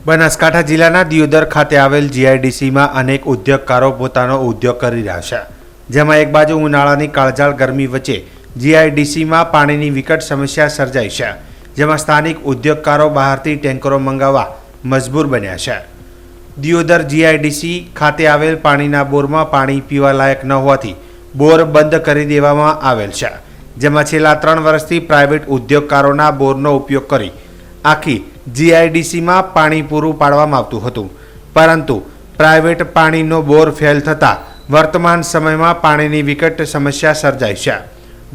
બનાસકાંઠા જિલ્લાના દિયોદર ખાતે આવેલ જીઆઈડીસીમાં અનેક ઉદ્યોગકારો પોતાનો ઉદ્યોગ કરી રહ્યા છે, જેમાં એક બાજુ ઉનાળાની કાળઝાળ ગરમી વચ્ચે જીઆઈડીસીમાં પાણીની વિકટ સમસ્યા સર્જાઈ છે, જેમાં સ્થાનિક ઉદ્યોગકારો બહારથી ટેન્કરો મંગાવવા મજબૂર બન્યા છે। દિયોદર જીઆઈડીસી ખાતે આવેલ પાણીના બોરમાં પાણી પીવા લાયક ન હોવાથી બોર બંધ કરી દેવામાં આવેલ છે, જેમાં છેલ્લા 3 વર્ષથી પ્રાઇવેટ ઉદ્યોગકારોના બોરનો ઉપયોગ કરી આખી જીઆઈડીસીમાં પાણી પૂરું પાડવામાં આવતું હતું, પરંતુ પ્રાઇવેટ પાણીનો બોર ફેલ થતાં વર્તમાન સમયમાં પાણીની વિકટ સમસ્યા સર્જાઈ છે,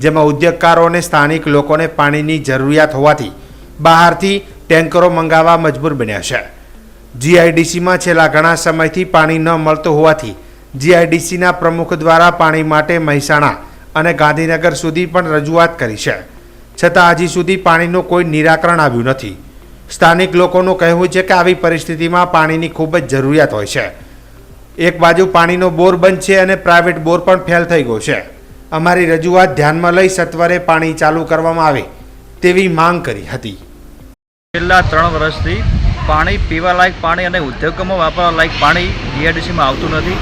જેમાં ઉદ્યોગકારો અને સ્થાનિક લોકોને પાણીની જરૂરિયાત હોવાથી બહારથી ટેન્કરો મંગાવવા મજબૂર બન્યા છે। જીઆઈડીસીમાં છેલ્લા ઘણા સમયથી પાણી ન મળતું હોવાથી જીઆઈડીસીના પ્રમુખ દ્વારા પાણી માટે મહેસાણા અને ગાંધીનગર સુધી પણ રજૂઆત કરી છે, છતાં હજી સુધી પાણીનું કોઈ નિરાકરણ આવ્યું નથી। સ્થાનિક લોકોનું કહેવું છે કે આવી પરિસ્થિતિમાં પાણીની ખૂબ જ જરૂરિયાત હોય છે। એક બાજુ પાણીનો બોર બંધ છે અને પ્રાઇવેટ બોર પણ ફેલ થઈ ગયો છે। અમારી રજૂઆત ધ્યાનમાં લઈ સત્વરે પાણી ચાલુ કરવામાં આવે તેવી માંગ કરી હતી। છેલ્લા 3 વર્ષથી પાણી પીવા લાયક પાણી અને ઉદ્યોગોમાં વાપરવા લાયક પાણી જીઆઈડીસીમાં આવતું નથી।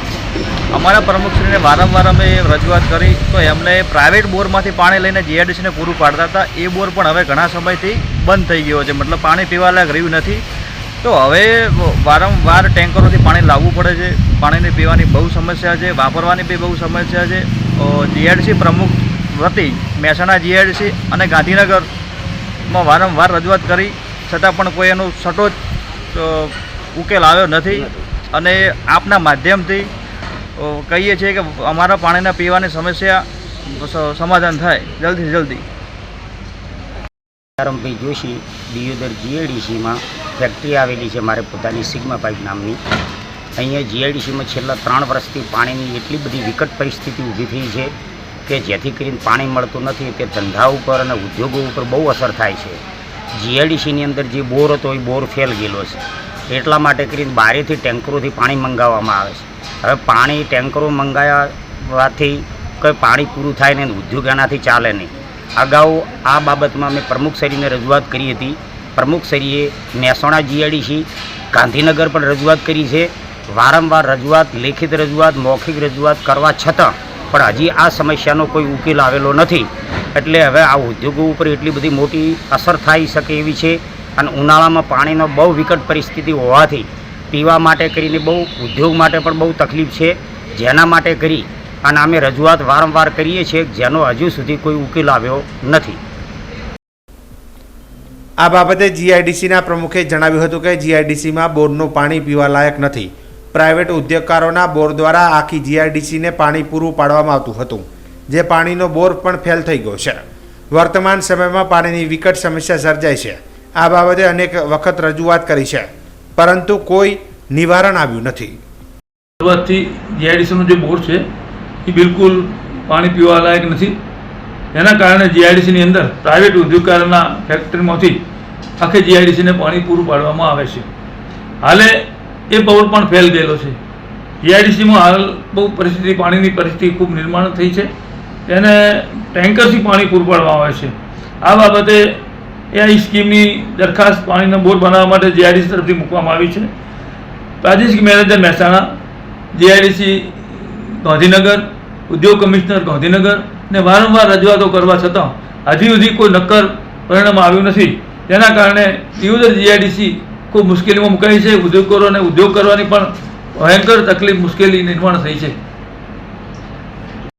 અમારા પ્રમુખશ્રીને વારંવાર અમે રજૂઆત કરી તો એમને પ્રાઇવેટ બોરમાંથી પાણી લઈને જીઆઈડીસીને પૂરું પાડતા હતા। એ બોર પણ હવે ઘણા સમયથી બંધ થઈ ગયો છે, મતલબ પાણી પીવા લાયક રહ્યું નથી। તો હવે વારંવાર ટેન્કરોથી પાણી લાવવું પડે છે। પાણીની પીવાની બહુ સમસ્યા છે, વાપરવાની બી બહુ સમસ્યા છે। જીઆઈડીસી પ્રમુખ વતી મહેસાણા જીઆઈડીસી અને ગાંધીનગરમાં વારંવાર રજૂઆત કરી છતાં પણ કોઈ એનો સટોચ ઉકેલ આવ્યો નથી, અને આપના માધ્યમથી કહીએ છીએ કે અમારા પાણીના પીવાની સમસ્યા સમાધાન થાય જલ્દીથી જલ્દી। રામભાઈ જોશી, દિયોદર જીઆઈડીસીમાં ફેક્ટરી આવેલી છે મારે પોતાની સિગ્મા પાઇપ નામની। અહીંયા જીઆઈડીસીમાં છેલ્લા 3 વર્ષથી પાણીની એટલી બધી વિકટ પરિસ્થિતિ ઊભી થઈ છે કે જેથી કરીને પાણી મળતું નથી, તે ધંધા ઉપર અને ઉદ્યોગો ઉપર બહુ અસર થાય છે। જીઆઈડીસીની અંદર જે બોર હતો એ બોર ફેલ ગયેલો છે, એટલા માટે કરીને બહારેથી ટેન્કરોથી પાણી મંગાવવામાં આવે છે। હવે પાણી ટેન્કરો મંગાવવાથી કોઈ પાણી પૂરું થાય ને ઉદ્યોગ એનાથી ચાલે નહીં। અગાઉ આ બાબતમાં મેં પ્રમુખશ્રીને રજૂઆત કરી હતી। પ્રમુખશ્રીએ મહેસાણા જીઆઈડીસી, ગાંધીનગર પણ રજૂઆત કરી છે। વારંવાર રજૂઆત, લેખિત રજૂઆત, મૌખિક રજૂઆત કરવા છતાં પણ હજી આ સમસ્યાનો કોઈ ઉકેલ આવેલો નથી। એટલે હવે આ ઉદ્યોગો ઉપર એટલી બધી મોટી અસર થઈ શકે એવી છે, અને ઉનાળામાં પાણીનો બહુ વિકટ પરિસ્થિતિ હોવાથી પીવા માટે કરીને બહુ ઉદ્યોગ માટે પણ બહુ તકલીફ છે, જેના માટે કરી અને અમે રજૂઆત વારંવાર કરીએ છીએ, જેનો હજુ સુધી કોઈ ઉકેલ આવ્યો નથી। આ બાબતે જીઆઈડીસીના પ્રમુખે જણાવ્યું હતું કે જીઆઈડીસીમાં બોરનું પાણી પીવા લાયક નથી। પ્રાઇવેટ ઉદ્યોગકારોના બોર દ્વારા આખી જીઆઈડીસીને પાણી પૂરું પાડવામાં આવતું હતું, જે પાણીનો બોર પણ ફેલ થઈ ગયો છે। વર્તમાન સમયમાં પાણીની વિકટ સમસ્યા સર્જાઈ છે। આ બાબતે અનેક વખત રજૂઆત કરી છે, પરંતુ કોઈ નિવારણ આવ્યું નથી। શરૂઆતથી જીઆઈડીસીનો જે બોર છે એ બિલકુલ પાણી પીવા લાયક નથી। એના કારણે જીઆઈડીસીની અંદર પ્રાઇવેટ ઉદ્યોગકારોના ફેક્ટરીમાંથી આખે જીઆઈડીસીને પાણી પૂરું પાડવામાં આવે છે। હાલે એ બોર પણ ફેલ ગયેલો છે। જીઆઈડીસીમાં હાલ બહુ પરિસ્થિતિ, પાણીની પરિસ્થિતિ ખૂબ નિર્માણ થઈ છે, એને ટેન્કરથી પાણી પૂરું પાડવામાં આવે છે। આ બાબતે એ સ્કીમની દરખાસ્ત પાણીનો બોર બનાવવા માટે જીઆઈડીસી તરફથી મૂકવામાં આવી છે। પ્રાદેશિક મેનેજર મહેસાણા, જીઆઈડીસી ગાંધીનગર, ઉદ્યોગ કમિશનર ગાંધીનગર ને વારંવાર રજૂઆતો કરવા છતાં હજી સુધી કોઈ નક્કર પરિણામ આવ્યું નથી, જેના કારણે દિયોદર જીઆઈડીસી ખૂબ મુશ્કેલીમાં મુકાઈ છે। ઉદ્યોગકારોને ઉદ્યોગ કરવાની પણ ભયંકર તકલીફ, મુશ્કેલી નિર્માણ થઈ છે।